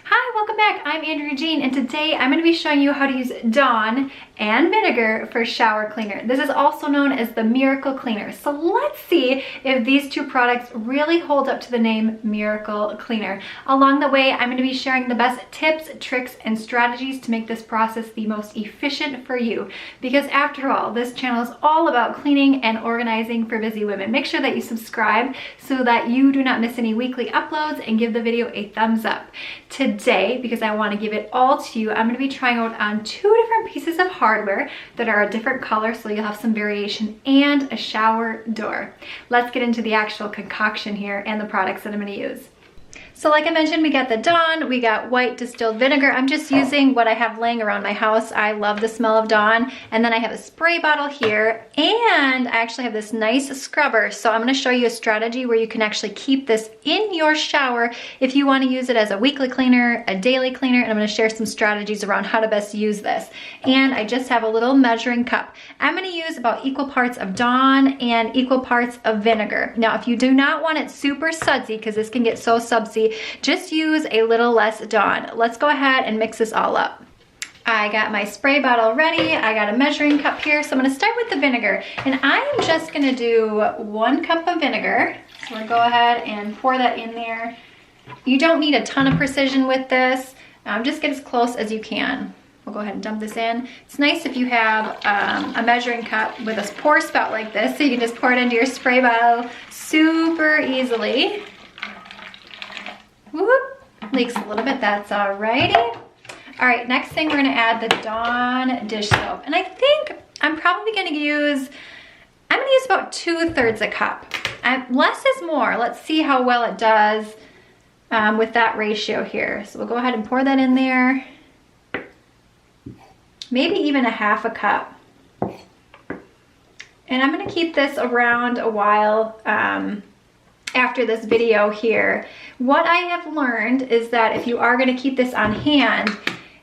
Hi, welcome back. I'm Andrea Jean, and today I'm going to be showing you how to use Dawn and vinegar for shower cleaner. This is also known as the Miracle Cleaner. So let's see if these two products really hold up to the name Miracle Cleaner. Along the way, I'm going to be sharing the best tips, tricks, and strategies to make this process the most efficient for you. Because after all, this channel is all about cleaning and organizing for busy women. Make sure that you subscribe so that you do not miss any weekly uploads, and give the video a thumbs up. Today, because I want to give it all to you, I'm going to be trying out on two different pieces of hardware that are a different color, so you'll have some variation, and a shower door. Let's get into the actual concoction here and the products that I'm going to use. So like I mentioned, we got the Dawn, we got white distilled vinegar. I'm just using what I have laying around my house. I love the smell of Dawn. And then I have a spray bottle here, and I actually have this nice scrubber. So I'm gonna show you a strategy where you can actually keep this in your shower if you wanna use it as a weekly cleaner, a daily cleaner, and I'm gonna share some strategies around how to best use this. And I just have a little measuring cup. I'm gonna use about equal parts of Dawn and equal parts of vinegar. Now, if you do not want it super sudsy, because this can get so subsy, just use a little less Dawn. Let's go ahead and mix this all up. I got my spray bottle ready. I got a measuring cup here. So I'm gonna start with the vinegar. And I am just gonna do 1 cup of vinegar. So we'll go ahead and pour that in there. You don't need a ton of precision with this. Just get as close as you can. We'll go ahead and dump this in. It's nice if you have a measuring cup with a pour spout like this, so you can just pour it into your spray bottle super easily. Whoop, leaks a little bit, that's alrighty. All right, next thing we're gonna add the Dawn dish soap. And I think I'm probably gonna use, about 2/3 a cup. Less is more. Let's see how well it does with that ratio here. So we'll go ahead and pour that in there. Maybe even a 1/2 cup. And I'm gonna keep this around a while after this video here. What I have learned is that if you are going to keep this on hand,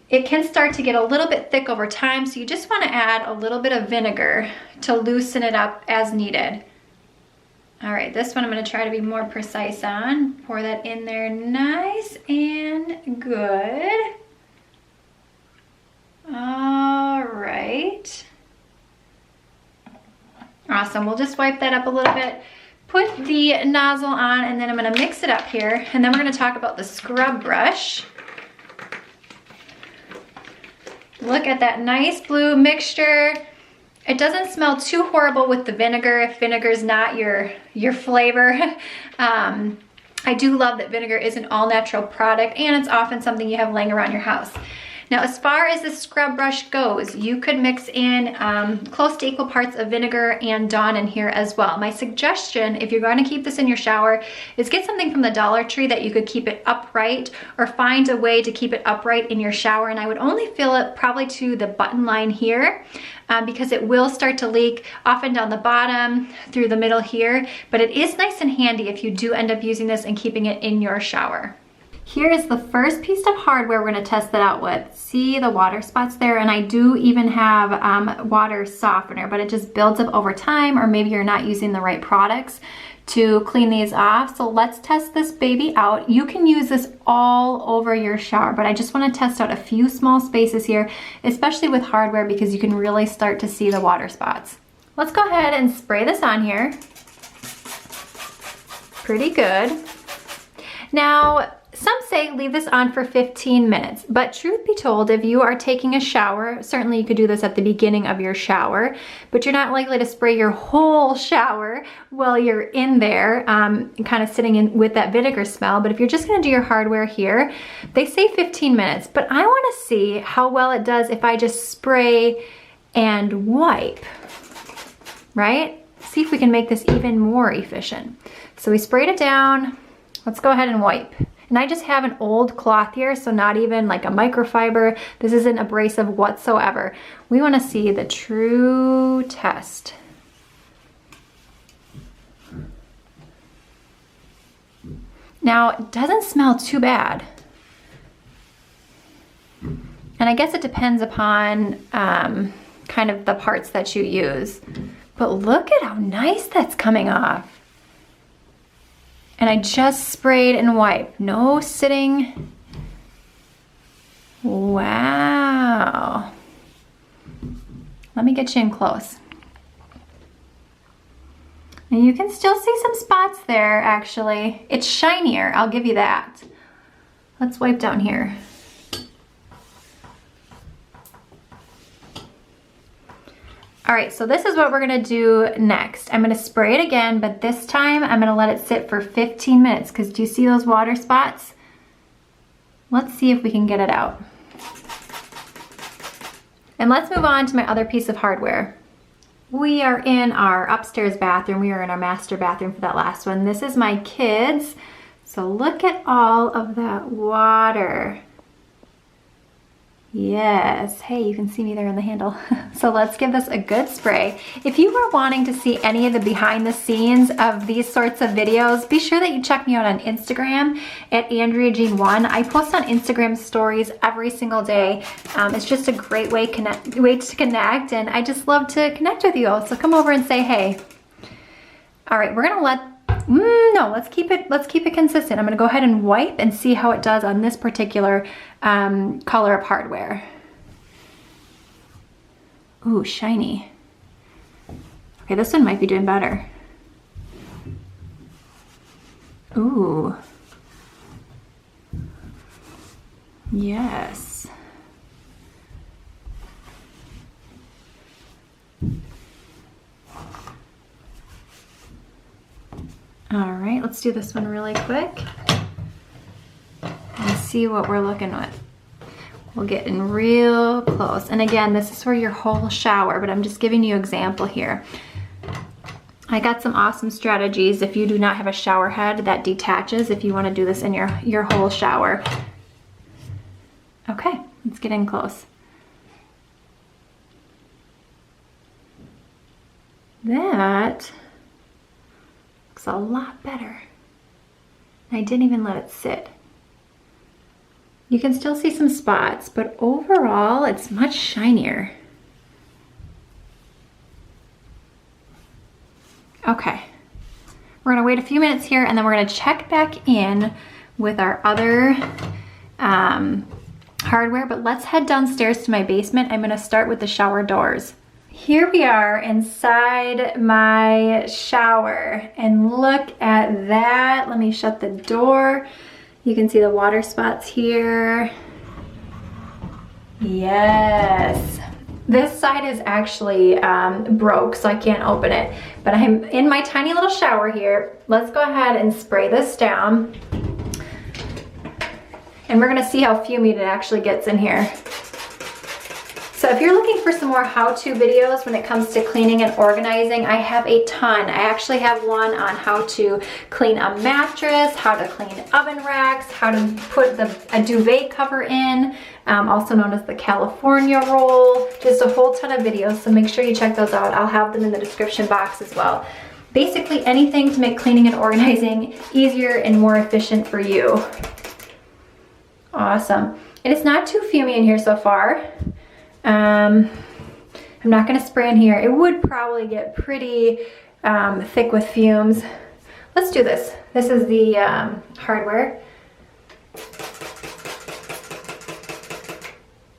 it can start to get a little bit thick over time, so you just want to add a little bit of vinegar to loosen it up as needed. All right, this one I'm going to try to be more precise on. Pour that in there nice and good. All right. Awesome, we'll just wipe that up a little bit. Put the nozzle on, and then I'm gonna mix it up here, and then we're gonna talk about the scrub brush. Look at that nice blue mixture. It doesn't smell too horrible with the vinegar if vinegar is not your flavor. I do love that vinegar is an all-natural product, and it's often something you have laying around your house. Now, as far as the scrub brush goes, you could mix in close to equal parts of vinegar and Dawn in here as well. My suggestion, if you're going to keep this in your shower, is get something from the Dollar Tree that you could keep it upright, or find a way to keep it upright in your shower. And I would only fill it probably to the button line here, because it will start to leak often down the bottom, through the middle here. But it is nice and handy if you do end up using this and keeping it in your shower. Here is the first piece of hardware we're going to test that out with. See the water spots there? And I do even have water softener, but it just builds up over time, or maybe you're not using the right products to clean these off. So let's test this baby out. You can use this all over your shower, but I just want to test out a few small spaces here, especially with hardware, because you can really start to see the water spots. Let's go ahead and spray this on here. Pretty good. Now, some say leave this on for 15 minutes, but truth be told, if you are taking a shower, certainly you could do this at the beginning of your shower, but you're not likely to spray your whole shower while you're in there, kind of sitting in with that vinegar smell. But if you're just gonna do your hardware here, they say 15 minutes, but I wanna see how well it does if I just spray and wipe, right? See if we can make this even more efficient. So we sprayed it down. Let's go ahead and wipe. And I just have an old cloth here, so not even like a microfiber. This isn't abrasive whatsoever. We want to see the true test. Now, it doesn't smell too bad. And I guess it depends upon kind of the parts that you use. But look at how nice that's coming off. And I just sprayed and wiped. No sitting Let me get you in close. And you can still see some spots there, actually. It's shinier, I'll give you that. Let's wipe down here. All right, so this is what we're gonna do next. I'm gonna spray it again, but this time I'm gonna let it sit for 15 minutes, because do you see those water spots? Let's see if we can get it out. And let's move on to my other piece of hardware. We are in our upstairs bathroom. We are in our master bathroom for that last one. This is my kids. So look at all of that water. Yes, hey, you can see me there in the handle. So let's give this a good spray. If you were wanting to see any of the behind the scenes of these sorts of videos, be sure that you check me out on Instagram at AndreaJean1. I post on Instagram stories every single day. It's just a great way to connect, and I just love to connect with you all. So come over and say hey. All right, we're gonna let's keep it consistent. I'm gonna go ahead and wipe and see how it does on this particular color of hardware. Ooh, shiny. Okay, this one might be doing better. Ooh. Yes. All right, let's do this one really quick and see what we're looking at. We'll get in real close. And again, this is for your whole shower, but I'm just giving you an example here. I got some awesome strategies if you do not have a shower head that detaches, if you want to do this in your whole shower. Okay, let's get in close. That looks a lot better. I didn't even let it sit. You can still see some spots, but overall it's much shinier. Okay, we're gonna wait a few minutes here and then we're gonna check back in with our other hardware, but let's head downstairs to my basement. I'm gonna start with the shower doors. Here we are inside my shower and look at that. Let me shut the door. You can see the water spots here. Yes. This side is actually broke, so I can't open it. But I'm in my tiny little shower here. Let's go ahead and spray this down. And we're gonna see how fuming it actually gets in here. So if you're looking for some more how-to videos when it comes to cleaning and organizing, I have a ton. I actually have one on how to clean a mattress, how to clean oven racks, how to put a duvet cover in, also known as the California roll, just a whole ton of videos, so make sure you check those out. I'll have them in the description box as well. Basically anything to make cleaning and organizing easier and more efficient for you. Awesome. And it's not too fumey in here so far. I'm not gonna spray in here. It would probably get pretty thick with fumes. Let's do this. This is the hardware.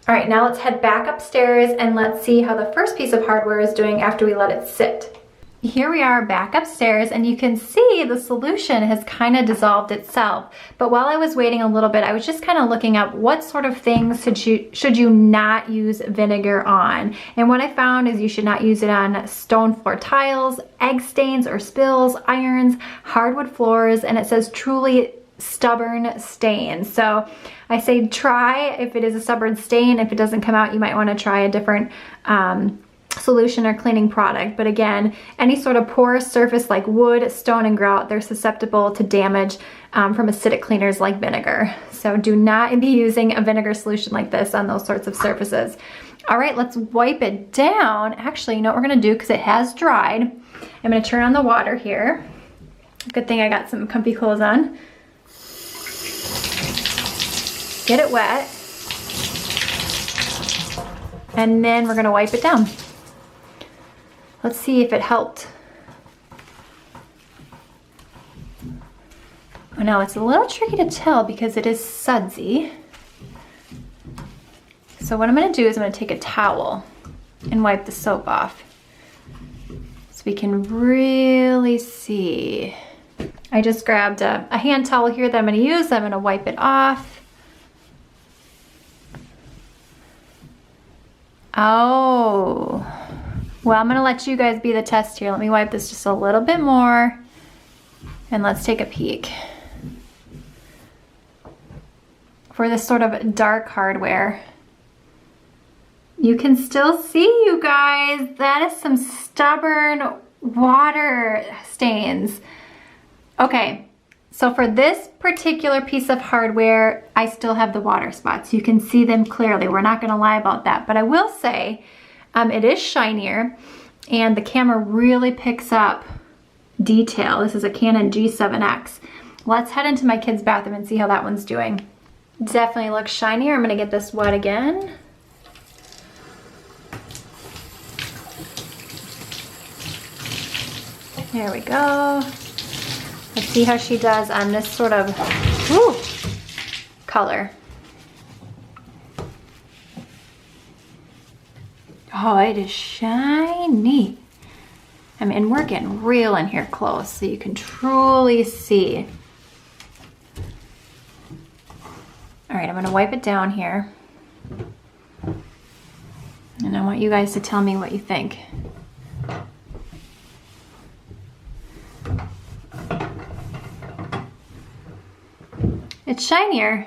All right, now let's head back upstairs and let's see how the first piece of hardware is doing after we let it sit. Here we are back upstairs and you can see the solution has kind of dissolved itself. But while I was waiting a little bit, I was just kind of looking up what sort of things should you not use vinegar on. And what I found is you should not use it on stone floor tiles, egg stains or spills, irons, hardwood floors, and it says truly stubborn stains. So I say try if it is a stubborn stain. If it doesn't come out, you might want to try a different solution or cleaning product. But again, any sort of porous surface like wood, stone, and grout, they're susceptible to damage from acidic cleaners like vinegar. So do not be using a vinegar solution like this on those sorts of surfaces. All right, let's wipe it down. Actually, you know what we're gonna do, because it has dried. I'm gonna turn on the water here. Good thing I got some comfy clothes on. Get it wet. And then we're gonna wipe it down. Let's see if it helped. Oh no, it's a little tricky to tell because it is sudsy. So what I'm gonna do is I'm gonna take a towel and and wipe the soap off so we can really see. I just grabbed a hand towel here that I'm gonna use. I'm gonna wipe it off. Oh, well, I'm gonna let you guys be the test here. Let me wipe this just a little bit more and let's take a peek. For this sort of dark hardware, you can still see, you guys, that is some stubborn water stains. Okay, so for this particular piece of hardware, I still have the water spots. You can see them clearly. We're not gonna lie about that, but I will say it is shinier and the camera really picks up detail. This is a Canon G7X. Let's head into my kid's bathroom and see how that one's doing. Definitely looks shinier. I'm gonna get this wet again. There we go. Let's see how she does on this sort of color. Oh, it is shiny. I mean, we're getting real in here close so you can truly see. All right, I'm gonna wipe it down here. And I want you guys to tell me what you think. It's shinier.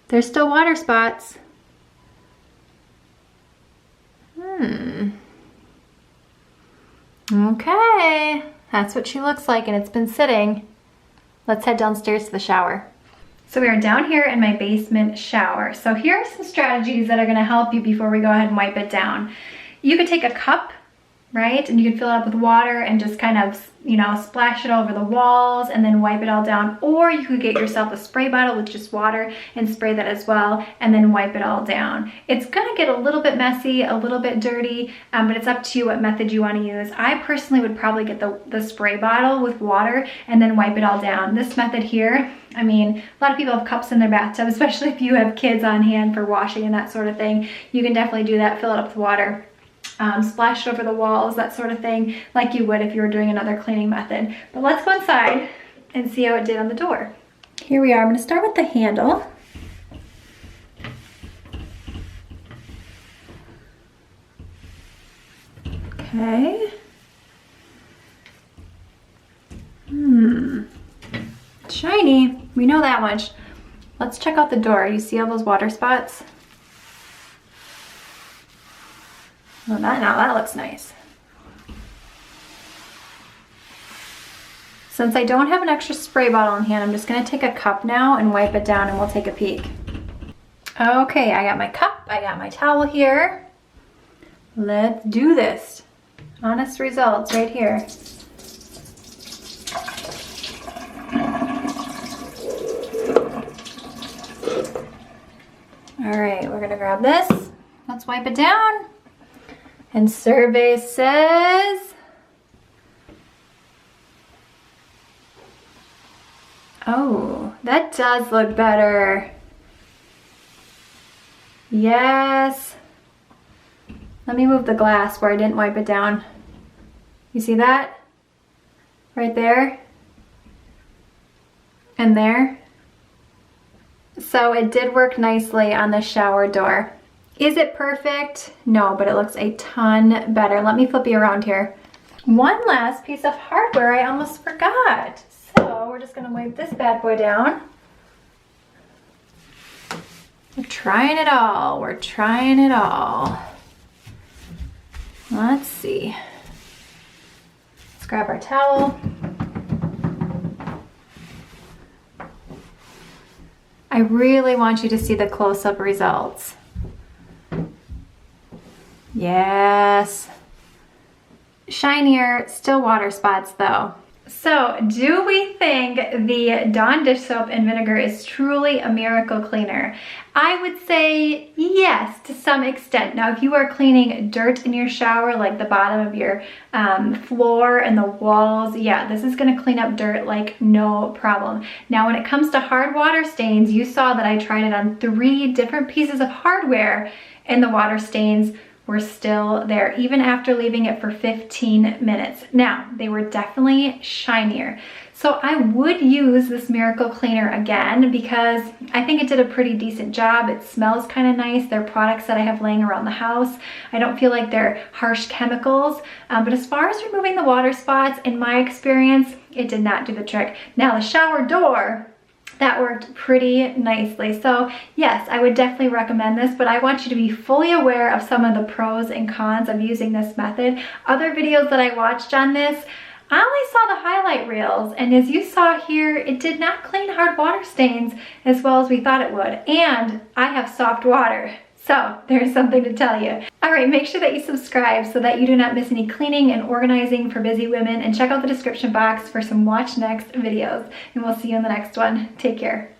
There's still water spots. Okay, that's what she looks like and it's been sitting. Let's head downstairs to the shower. So we are down here in my basement shower. So here are some strategies that are gonna help you before we go ahead and wipe it down. You could take a cup, right? And you can fill it up with water and just kind of, you know, splash it over the walls and then wipe it all down. Or you could get yourself a spray bottle with just water and spray that as well and then wipe it all down. It's gonna get a little bit messy, a little bit dirty, but it's up to you what method you wanna use. I personally would probably get the spray bottle with water and then wipe it all down. This method here, I mean, a lot of people have cups in their bathtub, especially if you have kids on hand for washing and that sort of thing. You can definitely do that, fill it up with water. Splash it over the walls, that sort of thing, like you would if you were doing another cleaning method. But let's go inside and see how it did on the door. Here we are. I'm going to start with the handle. Okay. Shiny. We know that much. Let's check out the door. You see all those water spots? Well, that looks nice. Since I don't have an extra spray bottle in hand, I'm just gonna take a cup now and wipe it down and we'll take a peek. Okay, I got my cup, I got my towel here. Let's do this. Honest results right here. All right, we're gonna grab this. Let's wipe it down. And survey says, oh, that does look better. Yes. Let me move the glass where I didn't wipe it down. You see that? Right there. And there. So it did work nicely on the shower door. Is it perfect? No, but it looks a ton better. Let me flip you around here. One last piece of hardware I almost forgot. So we're just gonna wipe this bad boy down. We're trying it all. We're trying it all. Let's see. Let's grab our towel. I really want you to see the close-up results. Yes. Shinier, still water spots though. So, do we think the Dawn dish soap and vinegar is truly a miracle cleaner? I would say yes, to some extent. Now, if you are cleaning dirt in your shower, like the bottom of your floor and the walls, yeah, this is gonna clean up dirt like no problem. Now, when it comes to hard water stains, you saw that I tried it on 3 different pieces of hardware and the water stains were still there, even after leaving it for 15 minutes. Now, they were definitely shinier. So I would use this Miracle Cleaner again because I think it did a pretty decent job. It smells kind of nice. They're products that I have laying around the house. I don't feel like they're harsh chemicals. But as far as removing the water spots, in my experience, it did not do the trick. Now the shower door, that worked pretty nicely. So yes, I would definitely recommend this, but I want you to be fully aware of some of the pros and cons of using this method. Other videos that I watched on this, I only saw the highlight reels, and as you saw here, it did not clean hard water stains as well as we thought it would. And I have soft water, so there's something to tell you. All right, make sure that you subscribe so that you do not miss any cleaning and organizing for busy women, and check out the description box for some watch next videos. And we'll see you in the next one. Take care.